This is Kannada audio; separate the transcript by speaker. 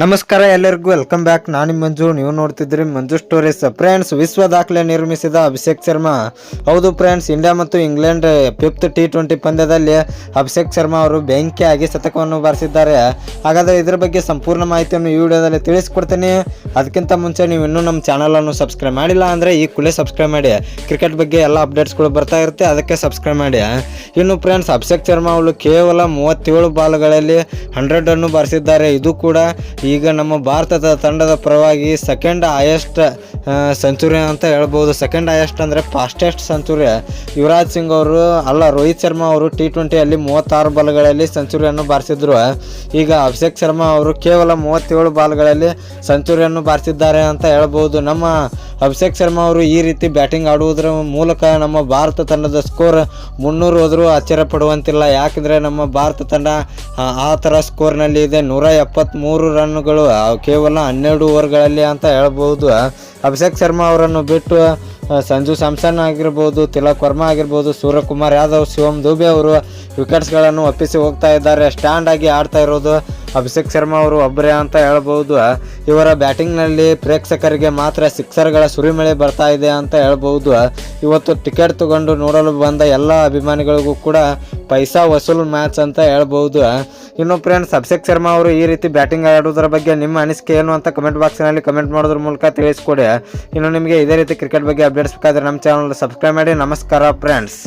Speaker 1: ನಮಸ್ಕಾರ ಎಲ್ಲರಿಗೂ ವೆಲ್ಕಮ್ ಬ್ಯಾಕ್. ನಾನು ಮಂಜು, ನೀವು ನೋಡ್ತಿದ್ರಿ ಮಂಜು ಸ್ಟೋರೀಸ್. ಫ್ರೆಂಡ್ಸ್, ವಿಶ್ವ ದಾಖಲೆ ನಿರ್ಮಿಸಿದ ಅಭಿಷೇಕ್ ಶರ್ಮಾ. ಹೌದು ಫ್ರೆಂಡ್ಸ್, ಇಂಡಿಯಾ ಮತ್ತು ಇಂಗ್ಲೆಂಡ್ 5th T20 ಪಂದ್ಯದಲ್ಲಿ ಅಭಿಷೇಕ್ ಶರ್ಮಾ ಅವರು ಬೆಂಕಿಯಾಗಿ ಶತಕವನ್ನು ಬಾರಿಸಿದ್ದಾರೆ. ಹಾಗಾದರೆ ಇದರ ಬಗ್ಗೆ ಸಂಪೂರ್ಣ ಮಾಹಿತಿಯನ್ನು ಈ ವಿಡಿಯೋದಲ್ಲಿ ತಿಳಿಸ್ಕೊಡ್ತೀನಿ. ಅದಕ್ಕಿಂತ ಮುಂಚೆ ನೀವು ಇನ್ನೂ ನಮ್ಮ ಚಾನಲನ್ನು ಸಬ್ಸ್ಕ್ರೈಬ್ ಮಾಡಿಲ್ಲ ಅಂದರೆ ಈ ಕೂಡಲೇ ಸಬ್ಸ್ಕ್ರೈಬ್ ಮಾಡಿ. ಕ್ರಿಕೆಟ್ ಬಗ್ಗೆ ಎಲ್ಲ ಅಪ್ಡೇಟ್ಸ್ಗಳು ಬರ್ತಾ ಇರುತ್ತೆ, ಅದಕ್ಕೆ ಸಬ್ಸ್ಕ್ರೈಬ್ ಮಾಡಿ. ಇನ್ನು ಫ್ರೆಂಡ್ಸ್, ಅಭಿಷೇಕ್ ಶರ್ಮಾ ಅವರು ಕೇವಲ 37 ಬಾಲ್ಗಳಲ್ಲಿ 100 ರನ್ನು ಬಾರಿಸಿದ್ದಾರೆ. ಇದು ಕೂಡ ಈಗ ನಮ್ಮ ಭಾರತದ ತಂಡದ ಪರವಾಗಿ ಸೆಕೆಂಡ್ ಹೈಯೆಸ್ಟ್ ಸೆಂಚುರಿ ಅಂತ ಹೇಳ್ಬೋದು. ಸೆಕೆಂಡ್ ಹೈಯೆಸ್ಟ್ ಅಂದರೆ ಫಾಸ್ಟೆಸ್ಟ್ ಸೆಂಚುರಿ ಯುವರಾಜ್ ಸಿಂಗ್ ಅವರು ರೋಹಿತ್ ಶರ್ಮಾ ಅವರು T20ಯಲ್ಲಿ 36 ಬಾಲ್ಗಳಲ್ಲಿ ಸೆಂಚುರಿಯನ್ನು ಬಾರಿಸಿದ್ರು. ಈಗ ಅಭಿಷೇಕ್ ಶರ್ಮಾ ಅವರು ಕೇವಲ 37 ಬಾಲ್ಗಳಲ್ಲಿ ಸೆಂಚುರಿಯನ್ನು ಬಾರಿಸಿದ್ದಾರೆ ಅಂತ ಹೇಳ್ಬೋದು. ನಮ್ಮ ಅಭಿಷೇಕ್ ಶರ್ಮಾ ಅವರು ಈ ರೀತಿ ಬ್ಯಾಟಿಂಗ್ ಆಡುವುದರ ಮೂಲಕ ನಮ್ಮ ಭಾರತ ತಂಡದ ಸ್ಕೋರ್ 300 ಹೋದರೂ ಆಶ್ಚರ್ಯ ಪಡುವಂತಿಲ್ಲ. ಯಾಕೆಂದರೆ ನಮ್ಮ ಭಾರತ ತಂಡ ಆ ಥರ ಸ್ಕೋರ್ನಲ್ಲಿ ಇದೆ. 173 ರನ್ನುಗಳು ಕೇವಲ 12 ಓವರ್ಗಳಲ್ಲಿ ಅಂತ ಹೇಳ್ಬೋದು. ಅಭಿಷೇಕ್ ಶರ್ಮಾ ಅವರನ್ನು ಬಿಟ್ಟು ಸಂಜು ಸ್ಯಾಮ್ಸನ್ ಆಗಿರ್ಬೋದು, ತಿಲಕ್ ವರ್ಮಾ ಆಗಿರ್ಬೋದು, ಸೂರ್ಯಕುಮಾರ್ ಯಾದವ್, ಶಿವಮ್ ದುಬೆ ಅವರು ವಿಕೆಟ್ಸ್ಗಳನ್ನು ಒಪ್ಪಿಸಿ ಹೋಗ್ತಾ ಇದ್ದಾರೆ. ಸ್ಟ್ಯಾಂಡ್ ಆಗಿ ಆಡ್ತಾ ಇರೋದು ಅಭಿಷೇಕ್ ಶರ್ಮಾ ಅವರು ಒಬ್ಬರೇ ಅಂತ ಹೇಳ್ಬೋದು. ಇವರ ಬ್ಯಾಟಿಂಗ್ನಲ್ಲಿ ಪ್ರೇಕ್ಷಕರಿಗೆ ಮಾತ್ರ ಸಿಕ್ಸರ್ಗಳ ಸುರಿಮಳೆ ಬರ್ತಾ ಇದೆ ಅಂತ ಹೇಳ್ಬೋದು. ಇವತ್ತು ಟಿಕೆಟ್ ತಗೊಂಡು ನೋಡಲು ಬಂದ ಎಲ್ಲ ಅಭಿಮಾನಿಗಳಿಗೂ ಕೂಡ ಪೈಸಾ ವಸೂಲು ಮ್ಯಾಚ್ ಅಂತ ಹೇಳ್ಬೋದು. ಇನ್ನು ಫ್ರೆಂಡ್ಸ್, ಅಭಿಷೇಕ್ ಶರ್ಮಾ ಅವರು ಈ ರೀತಿ ಬ್ಯಾಟಿಂಗ್ ಆಡೋದ್ರ ಬಗ್ಗೆ ನಿಮ್ಮ ಅನಿಸಿಕೆ ಏನು ಅಂತ ಕಮೆಂಟ್ ಬಾಕ್ಸ್ನಲ್ಲಿ ಕಮೆಂಟ್ ಮಾಡೋದ್ರ ಮೂಲಕ ತಿಳಿಸ್ಕೊಡಿ. ಇನ್ನು ನಿಮಗೆ ಇದೇ ರೀತಿ ಕ್ರಿಕೆಟ್ ಬಗ್ಗೆ ಅಪ್ಡೇಟ್ಸ್ ಬೇಕಾದರೆ ನಮ್ಮ ಚಾನಲ್ ಸಬ್ಸ್ಕ್ರೈಬ್ ಮಾಡಿ. ನಮಸ್ಕಾರ ಫ್ರೆಂಡ್ಸ್.